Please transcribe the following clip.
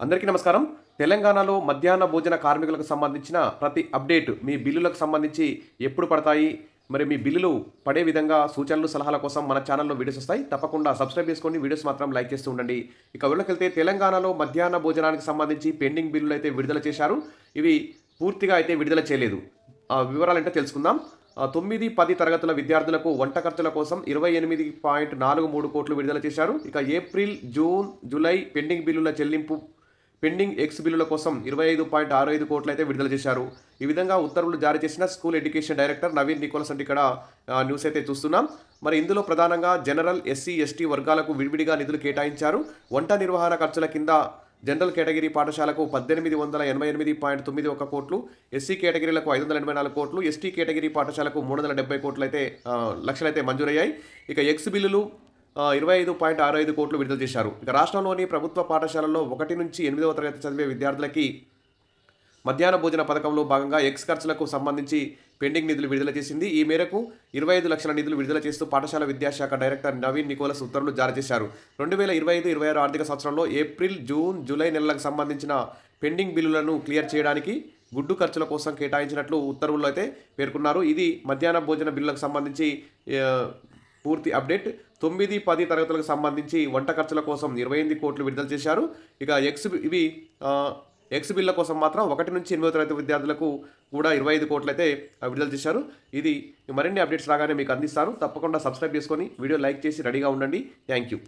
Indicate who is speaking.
Speaker 1: అందరికీ నమస్కారం. తెలంగాణలో మధ్యాహ్న భోజన కార్మికులకు సంబంధించిన ప్రతి అప్డేట్ మీ బిల్లులకు సంబంధించి ఎప్పుడు పడతాయి, మరి మీ బిల్లులు పడే విధంగా సూచనలు సలహాల కోసం మన ఛానల్లో వీడియోస్ వస్తాయి. తప్పకుండా సబ్స్క్రైబ్ చేసుకోండి, వీడియోస్ మాత్రం లైక్ చేస్తూ ఉండండి. ఇక వెళ్ళకెళ్తే తెలంగాణలో మధ్యాహ్న భోజనానికి సంబంధించి పెండింగ్ బిల్లులు అయితే విడుదల చేశారు. ఇవి పూర్తిగా అయితే విడుదల చేయలేదు. వివరాలు అంటే తెలుసుకుందాం. 9-10 తరగతుల విద్యార్థులకు వంట ఖర్చుల కోసం 28.43 కోట్లు విడుదల చేశారు. ఇక ఏప్రిల్, జూన్, జూలై పెండింగ్ బిల్లుల చెల్లింపు పెండింగ్ ఎక్స్ బిల్లుల కోసం 25.65 కోట్లు అయితే విడుదల చేశారు. ఈ విధంగా ఉత్తర్వులు జారీ చేసిన school education director Naveen Nicholas అంటే ఇక్కడ న్యూస్ అయితే చూస్తున్నాం. మరి ఇందులో ప్రధానంగా జనరల్, ఎస్సీ, ఎస్టీ వర్గాలకు విడివిడిగా నిధులు కేటాయించారు. వంట నిర్వహణ ఖర్చుల కింద జనరల్ కేటగిరీ పాఠశాలకు 1888.91 కోట్లు, ఎస్సీ కేటగిరీలకు 584 కోట్లు, ఎస్టీ కేటగిరీ పాఠశాలకు 370 కోట్లు అయితే లక్షలైతే మంజూరయ్యాయి. ఇక ఎక్స్ బిల్లులు 25.65 కోట్లు విడుదల చేశారు. ఇక రాష్ట్రంలోని ప్రభుత్వ పాఠశాలల్లో 1 నుంచి 8వ తరగతి చదివే విద్యార్థులకి మధ్యాహ్న భోజన పథకంలో భాగంగా ఎక్స్ ఖర్చులకు సంబంధించి పెండింగ్ నిధులు విడుదల చేసింది. ఈ మేరకు 25 లక్షల నిధులు విడుదల చేస్తూ పాఠశాల విద్యాశాఖ డైరెక్టర్ నవీన్ నికోలస్ ఉత్తర్వులు జారీ చేశారు. 2025-26 ఆర్థిక సంవత్సరంలో ఏప్రిల్, జూన్, జూలై నెలలకు సంబంధించిన పెండింగ్ బిల్లులను క్లియర్ చేయడానికి గుడ్డు ఖర్చుల కోసం కేటాయించినట్లు ఉత్తర్వుల్లో అయితే పేర్కొన్నారు. ఇది మధ్యాహ్న భోజన బిల్లులకు సంబంధించి పూర్తి అప్డేట్. 9-10 తరగతులకు సంబంధించి వంట ఖర్చుల కోసం 28 కోట్లు విడుదల చేశారు. ఇక ఎక్స్ బిల్ల కోసం మాత్రం 1 నుంచి 8వ తరగతి విద్యార్థులకు కూడా 25 కోట్లు అయితే విడుదల చేశారు. ఇది మరిన్ని అప్డేట్స్ రాగానే మీకు అందిస్తాను. తప్పకుండా సబ్స్క్రైబ్ చేసుకొని వీడియో లైక్ చేసి రెడీగా ఉండండి. Thank you.